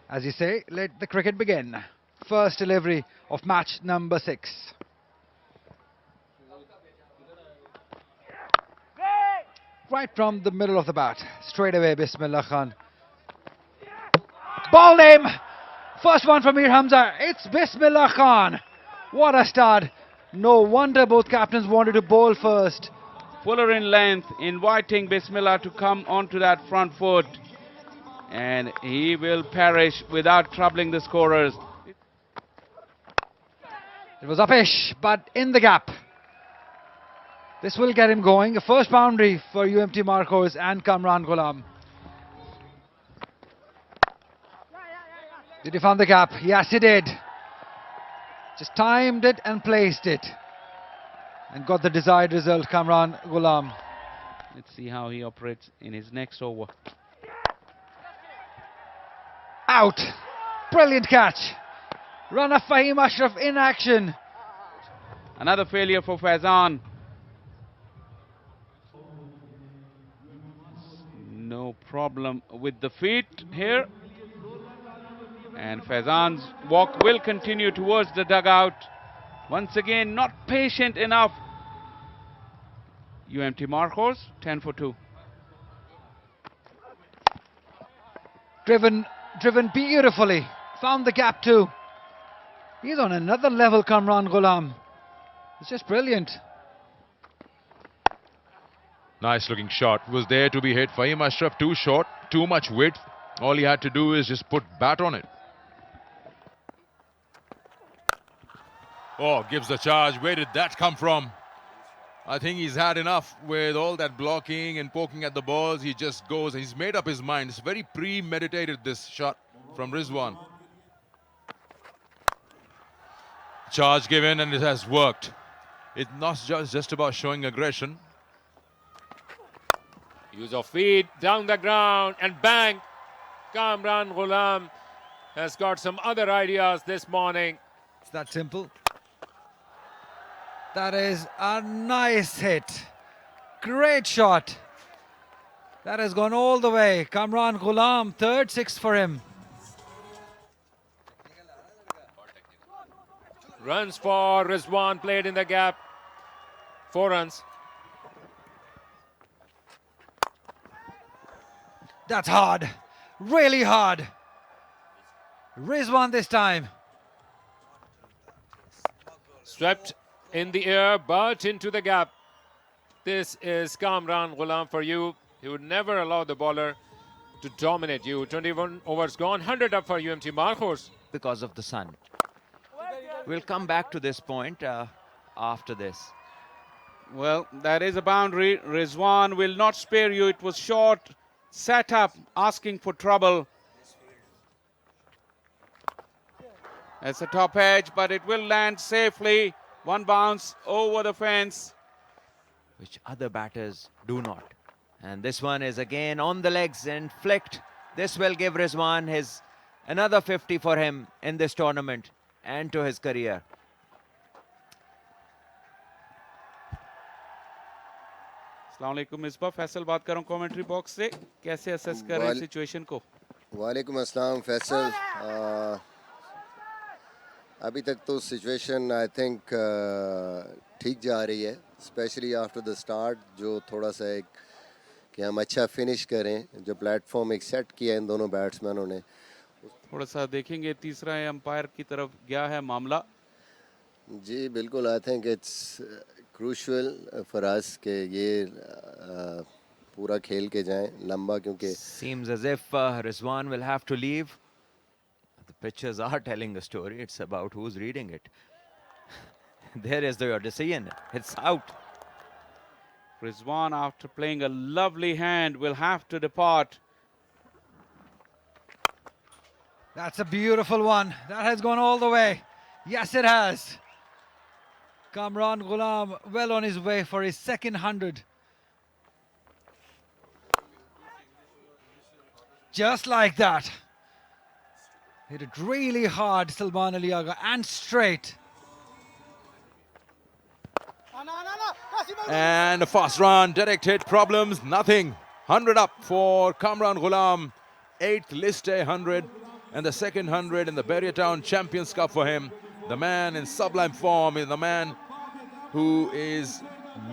As you say, let the cricket begin. First delivery of match number 6. Right from the middle of the bat, straight away Bismillah Khan. Ball name! First one from Mir Hamza, it's Bismillah Khan. What a start. No wonder both captains wanted to bowl first. Fuller in length, inviting Bismillah to come onto that front foot. And he will perish without troubling the scorers. It was upish, but in the gap. This will get him going. A first boundary for UMT Marcos and Kamran Ghulam. Did he find the gap? Yes, he did. Just timed it and placed it. And got the desired result, Kamran Ghulam. Let's see how he operates in his next over. Out. Brilliant catch. Runner Fahim Ashraf in action. Another failure for Faizan. No problem with the feet here. And Faizan's walk will continue towards the dugout. Once again, not patient enough. UMT Marcos, 10 for 2. Driven beautifully. Found the gap too. He's on another level, Kamran Ghulam. It's just brilliant. Nice looking shot. Was there to be hit. Fahim Ashraf too short, too much width. All he had to do is just put bat on it. Oh, gives the charge. Where did that come from? I think he's had enough with all that blocking and poking at the balls. He just goes. He's made up his mind. It's very premeditated, this shot from Rizwan. Charge given and it has worked. It's not just about showing aggression. Use of feet down the ground and bang. Kamran Ghulam has got some other ideas this morning. It's that simple. That is a nice hit. Great shot. That has gone all the way. Kamran Ghulam, third six for him. Runs for Rizwan, played in the gap. 4 runs. That's hard. Really hard. Rizwan this time. Swept in the air, but into the gap. This is Kamran Ghulam for you. He would never allow the bowler to dominate you. 21 overs gone, 100 up for UMT Marcos. Because of the sun. We'll come back to this point after this. Well, that is a boundary. Rizwan will not spare you. It was short, set up, asking for trouble. It's a top edge, but it will land safely. One bounce over the fence. Which other batters do not. And this one is again on the legs and flicked. This will give Rizwan his another 50 for him in this tournament and to his career. अस्सलाम वालेकुम मिसबा फैसल बात कर रहा हूँ commentary box से कैसे assess कर रहे हैं सिचुएशन को वालेकुम अस्सलाम फैसल अभी तक तो सिचुएशन आई थिंक ठीक जा रही है स्पेशली आफ्टर द स्टार्ट जो थोड़ा सा एक कि हम अच्छा फिनिश करें जो प्लेटफॉर्म एक सेट किया इन दोनों बैट्समैनों ने थोड़ा सा देखेंगे तीसरा अंपायर की तरफ गया है मामला जी बिल्कुल I think it's crucial for us कि ये पूरा खेल के जाएं लंबा क्योंकि Seems as if Rizwan will have to leave. The pictures are telling a story. It's about who's reading it. There is your decision. It's out. Rizwan, after playing a lovely hand, will have to depart. That's a beautiful one. That has gone all the way. Yes, it has. Kamran Ghulam well on his way for his second 100. Just like that. Hit it really hard, Salman Ali Agha, and straight. And a fast run, direct hit, problems, nothing. 100 up for Kamran Ghulam 8th List A 100 and the second 100 in the Berrytown Champions Cup for him. The man in sublime form is the man who is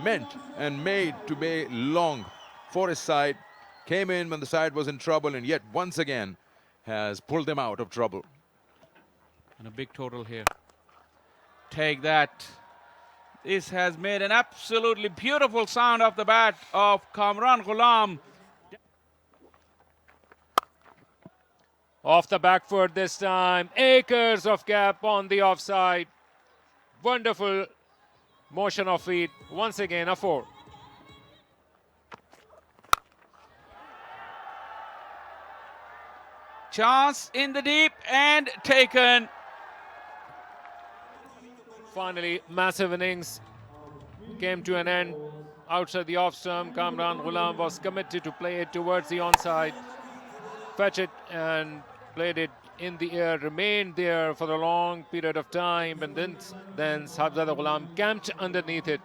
meant and made to be long for his side. Came in when the side was in trouble and yet once again has pulled them out of trouble. And a big total here. Take that. This has made an absolutely beautiful sound off the bat of Kamran Ghulam. Off the back foot this time. Acres of gap on the offside. Wonderful motion of feet. Once again, a 4. Chance in the deep and taken. Finally, massive innings came to an end. Outside the off stump, Kamran Ghulam was committed to play it towards the onside. Fetch it and played it in the air, remained there for a long period of time, and then Sahibzada Ghulam camped underneath it.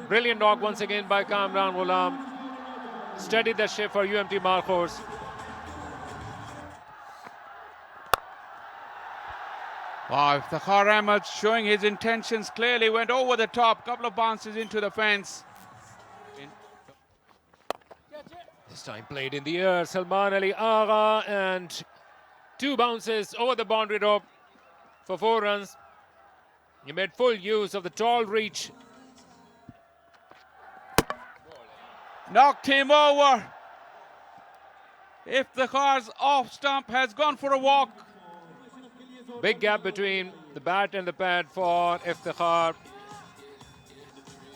Brilliant knock once again by Kamran Ghulam. Steadied the ship for UMT Markhors. Wow, Iftikhar Ahmed showing his intentions clearly, went over the top, couple of bounces into the fence. This time played in the air, Salman Ali Agha, and 2 bounces over the boundary rope for 4 runs. He made full use of the tall reach. Knocked him over. Iftikhar's off stump has gone for a walk. Big gap between the bat and the pad for Iftikhar.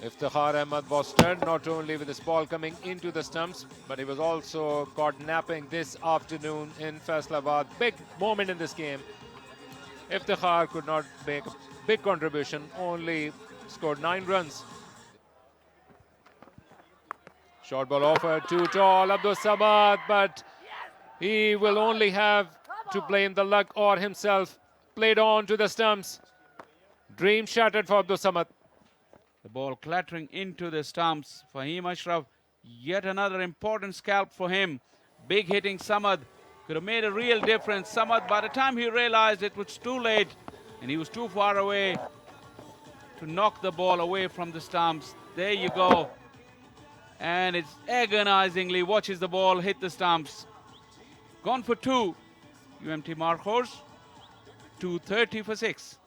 Iftikhar Ahmed was stunned not only with this ball coming into the stumps, but he was also caught napping this afternoon in Faisalabad. Big moment in this game. Iftikhar could not make a big contribution, only scored 9 runs. Short ball offered too tall, Abdul Samad, but he will only have to blame the luck or himself. Played on to the stumps. Dream shattered for Abdul Samad. The ball clattering into the stumps. Fahim Ashraf, yet another important scalp for him. Big hitting Samad could have made a real difference. Samad, by the time he realized it was too late and he was too far away to knock the ball away from the stumps. There you go. And it's agonizingly watches the ball hit the stumps. Gone for 2. UMT Markhors, 230 for 6.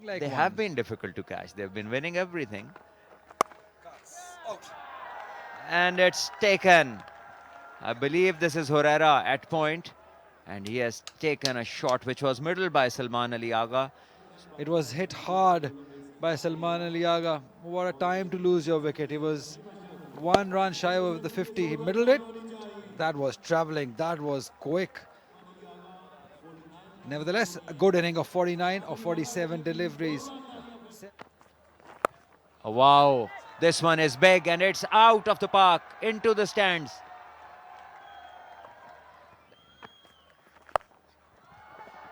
They have been difficult to catch. They've been winning everything. And it's taken. I believe this is Herrera at point. And he has taken a shot which was middled by Salman Ali Agha. It was hit hard by Salman Ali Agha. What a time to lose your wicket. He was 1 run shy of the 50. He middled it. That was travelling. That was quick. Nevertheless, a good inning of 49 or 47 deliveries. Oh, wow. This one is big and it's out of the park into the stands.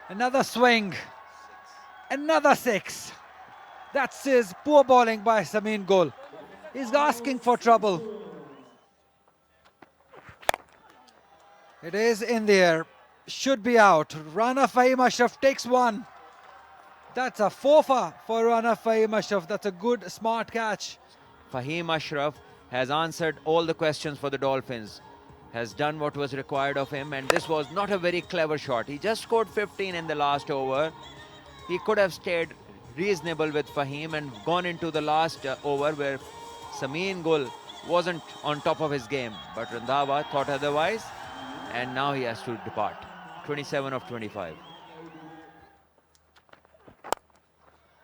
Another swing. Another 6. That's his poor bowling by Sameen Gul. He's asking for trouble. It is in the air. Should be out. Rana Fahim Ashraf takes 1. That's a 4 for Rana Fahim Ashraf. That's a good, smart catch. Fahim Ashraf has answered all the questions for the Dolphins. Has done what was required of him, and this was not a very clever shot. He just scored 15 in the last over. He could have stayed reasonable with Fahim and gone into the last over where Sameen Gul wasn't on top of his game. But Randhawa thought otherwise, and now he has to depart. 27 of 25.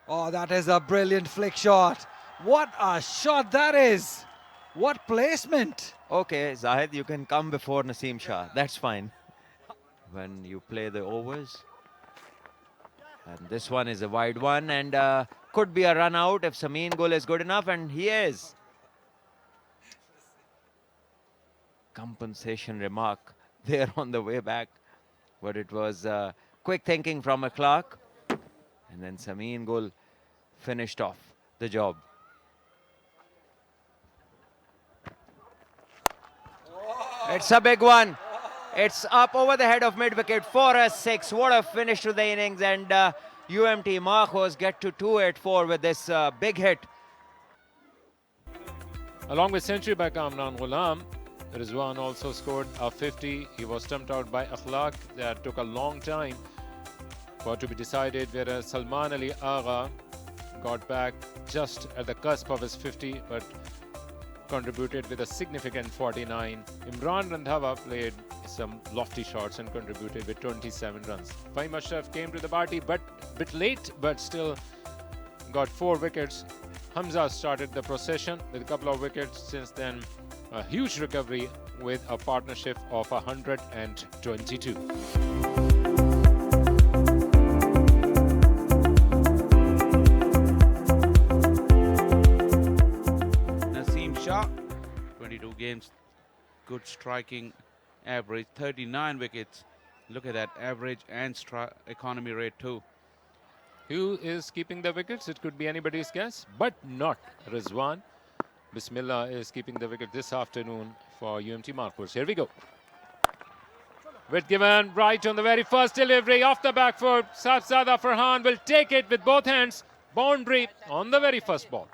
Oh, that is a brilliant flick shot. What a shot that is. What placement. Okay, Zahid, you can come before Naseem Shah. That's fine. When you play the overs. And this one is a wide one and could be a run out if Sameen Gul is good enough, and he is. Compensation remark there on the way back. But it was quick thinking from a Clark. And then Sameen Gul finished off the job. It's a big one. It's up over the head of mid-wicket, 4-6. What a finish to the innings. And UMT Marcos get to 284 with this big hit. Along with century by Kamran Ghulam, Rizwan also scored a 50. He was stumped out by Akhlaq. That took a long time for it to be decided, whereas Salman Ali Agha got back just at the cusp of his 50, but contributed with a significant 49. Imran Randhawa played some lofty shots and contributed with 27 runs. Fahim Ashraf came to the party, but a bit late, but still got 4 wickets. Hamza started the procession with a couple of wickets. Since then, a huge recovery with a partnership of 122. Naseem Shah, 22 games, good striking average, 39 wickets. Look at that average and economy rate too. Who is keeping the wickets? It could be anybody's guess, but not Rizwan. Bismillah is keeping the wicket this afternoon for UMT Marcos. Here we go. Wicket given right on the very first delivery off the back foot. Safzada Farhan will take it with both hands. Boundary on the very first ball.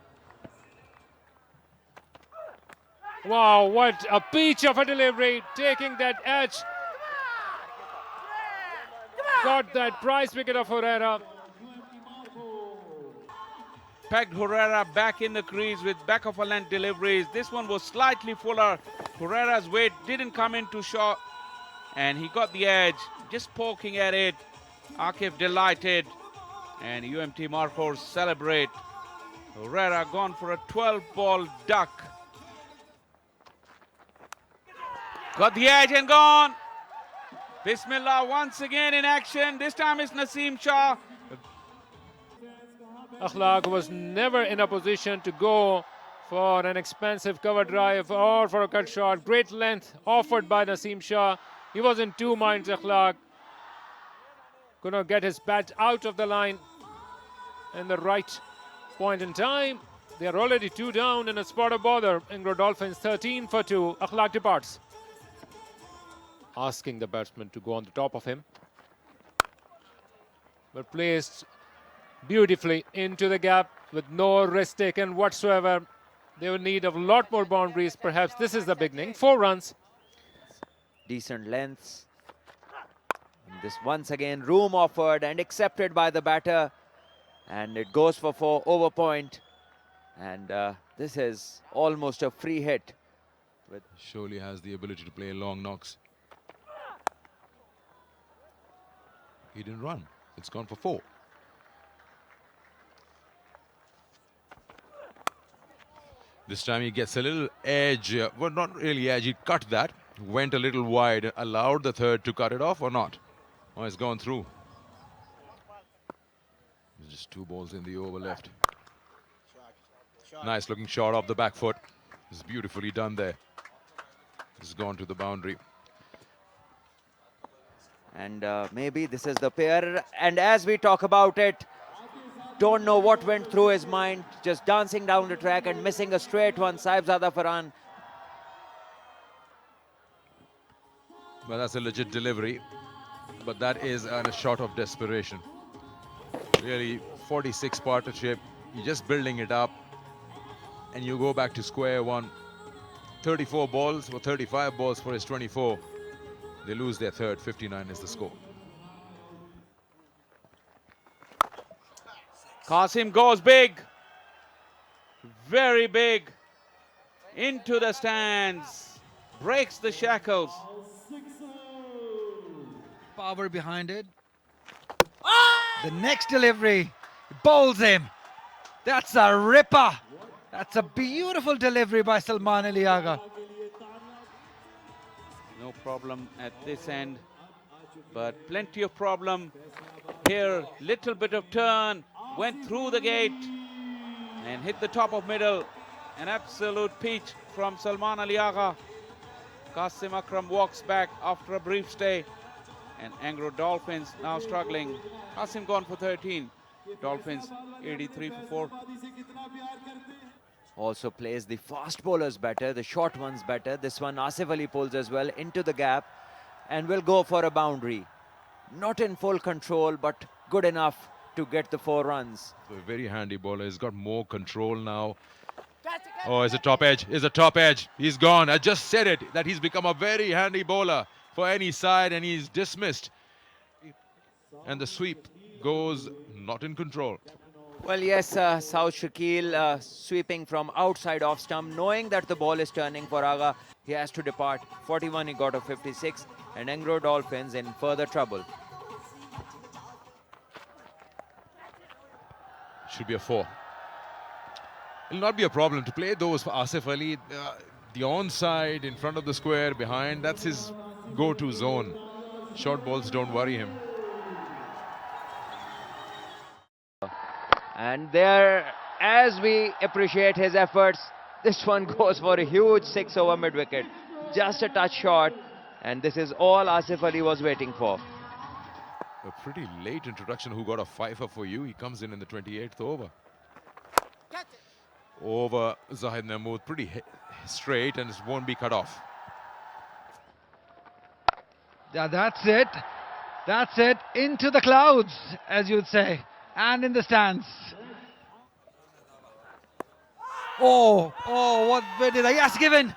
Wow, what a peach of a delivery, taking that edge. Got that prize wicket of Herrera. Pegged Herrera back in the crease with back of a length deliveries. This one was slightly fuller. Herrera's weight didn't come in too short, and he got the edge, just poking at it. Akif delighted, and UMT Marcos celebrate. Herrera gone for a 12-ball duck. Got the edge and gone. Bismillah once again in action. This time it's Naseem Shah. Akhlaq was never in a position to go for an expensive cover drive or for a cut shot. Great length offered by Naseem Shah. He was in 2 minds, Akhlaq. Could not get his bat out of the line in the right point in time. They are already 2 down in a spot of bother. Anglo Dolphins 13 for 2. Akhlaq departs, asking the batsman to go on the top of him, but placed beautifully into the gap with no risk taken whatsoever. They will need a lot more boundaries. Perhaps this is the beginning. 4 runs. Decent lengths. And this once again room offered and accepted by the batter. And it goes for 4 over point. And this is almost a free hit. Surely has the ability to play long knocks. He didn't run. It's gone for 4. This time he gets a little edge. Well, not really edge. He cut that. Went a little wide. Allowed the third to cut it off or not? Oh, it's gone through. There's just 2 balls in the over left. Nice looking shot off the back foot. It's beautifully done there. It's gone to the boundary. And maybe this is the pair. And as we talk about it, don't know what went through his mind. Just dancing down the track and missing a straight one. Saibzada Farhan. Well, that's a legit delivery. But that is a shot of desperation. Really, 46 partnership. You're just building it up. And you go back to square one. 34 balls or 35 balls for his 24. They lose their third. 59 is the score. Qasim goes big. Very big. Into the stands. Breaks the shackles. Power behind it. The next delivery bowls him. That's a ripper. That's a beautiful delivery by Salman Ali Agha. No problem at this end, but plenty of problem here. Little bit of turn, went through the gate and hit the top of middle. An absolute peach from Salman Ali Agha. Qasim Akram walks back after a brief stay, and Anglo Dolphins now struggling. Qasim gone for 13. Dolphins 83 for 4. also plays the fast bowlers better, the short ones better. This one Asif Ali pulls as well into the gap and will go for a boundary. Not in full control, but good enough to get the 4 runs. So a very handy bowler. He's got more control now. Oh, it's a top edge. It's a top edge. He's gone. I just said it, that he's become a very handy bowler for any side, and he's dismissed. And the sweep goes not in control. Well, yes, South Shakil sweeping from outside off stump, knowing that the ball is turning for Aga. He has to depart. 41, he got a 56, and Engro Dolphins in further trouble. Should be a 4. It'll not be a problem to play those for Asif Ali. The onside in front of the square behind, that's his go-to zone. Short balls don't worry him. And there, as we appreciate his efforts, this one goes for a huge 6 over mid-wicket. Just a touch short, and this is all Asif Ali was waiting for. A pretty late introduction. Who got a 5-er for you? He comes in the 28th over. Over Zahid Mahmood, pretty straight, and it won't be cut off. Yeah, that's it. That's it. Into the clouds, as you'd say, and in the stands. Oh, what where did I? Yes, given.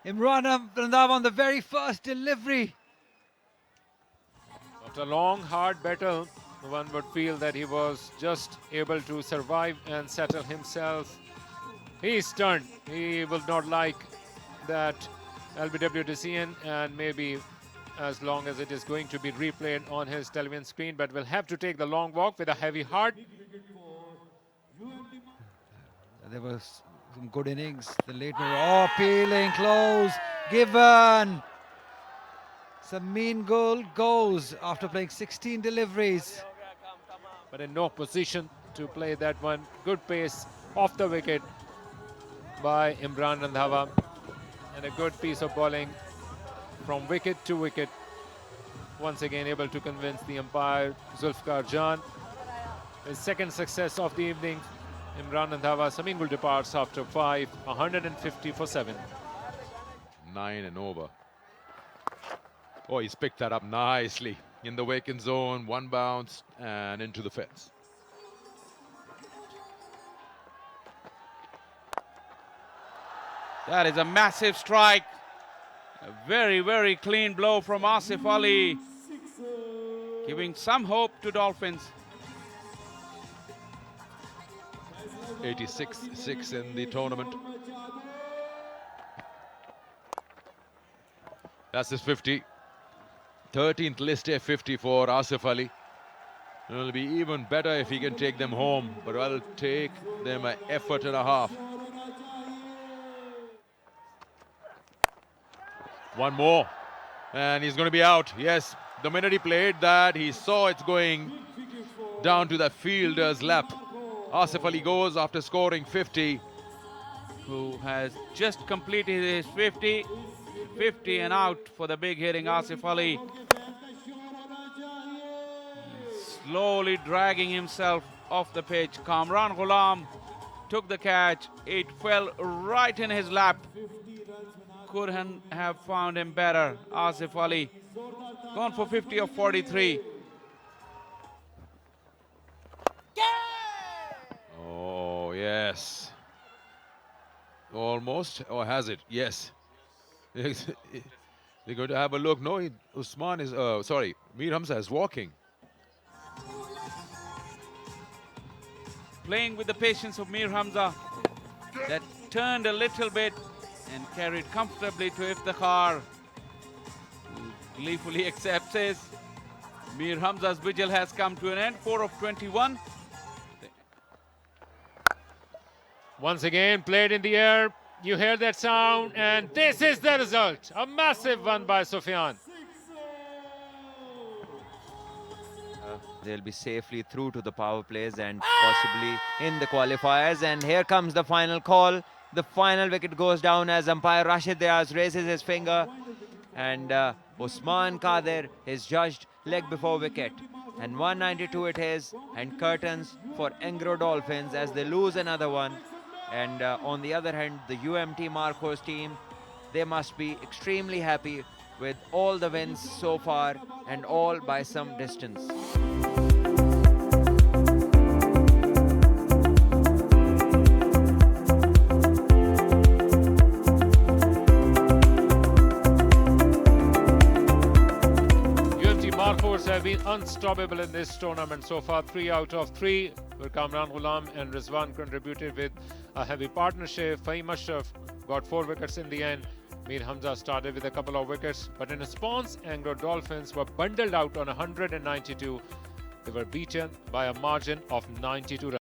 Imran Randhawa on the very first delivery. After a long, hard battle, one would feel that he was just able to survive and settle himself. He is stunned. He will not like that LBW decision, and maybe as long as it is going to be replayed on his television screen, but will have to take the long walk with a heavy heart. There was some good innings. The late peeling close. Given. Some mean goal goes after playing 16 deliveries. But in no position to play that one. Good pace off the wicket by Imran Randhawa, and a good piece of bowling from wicket to wicket. Once again able to convince the umpire Zulfikar Jan. His second success of the evening. Imran Randhawa, Samin departs after 5, 150 for 7. 9 and over. Oh, he's picked that up nicely in the vacant zone. 1 bounce and into the fence. That is a massive strike. A very, very clean blow from Asif Ali, giving some hope to Dolphins. 86-6 in the tournament. That's his 50. 13th list A 50 for Asif Ali. It'll be even better if he can take them home, but it'll take them an effort and a half. 1 more, and he's going to be out. Yes, the minute he played that, he saw it's going down to the fielder's lap. Asif Ali goes after scoring 50. Who has just completed his 50 and out for the big hitting Asif Ali. Slowly dragging himself off the pitch. Kamran Ghulam took the catch. It fell right in his lap. Couldn't have found him better. Asif Ali gone for 50 of 43. Oh, yes. Almost, or has it? Yes. They're going to have a look. No, Usman is, Mir Hamza is walking. Playing with the patience of Mir Hamza, that turned a little bit and carried comfortably to Iftikhar, who gleefully accepts his. Mir Hamza's vigil has come to an end. 4 of 21. Once again played in the air. You hear that sound, and this is the result. A massive one by Sufyan. They'll be safely through to the power plays and possibly in the qualifiers. And here comes the final call. The final wicket goes down as umpire Rashid Diaz raises his finger, and Usman Qadir is judged leg before wicket. And 192 it is, and curtains for Engro Dolphins as they lose another one. And on the other hand, the UMT Marcos team, they must be extremely happy with all the wins so far and all by some distance. UMT Marcos have been unstoppable in this tournament so far. 3 out of 3, where Kamran Ghulam and Rizwan contributed with a heavy partnership. Fahim Ashraf got 4 wickets in the end. Mir Hamza started with a couple of wickets, but in response, Anglo Dolphins were bundled out on 192. They were beaten by a margin of 92 runs.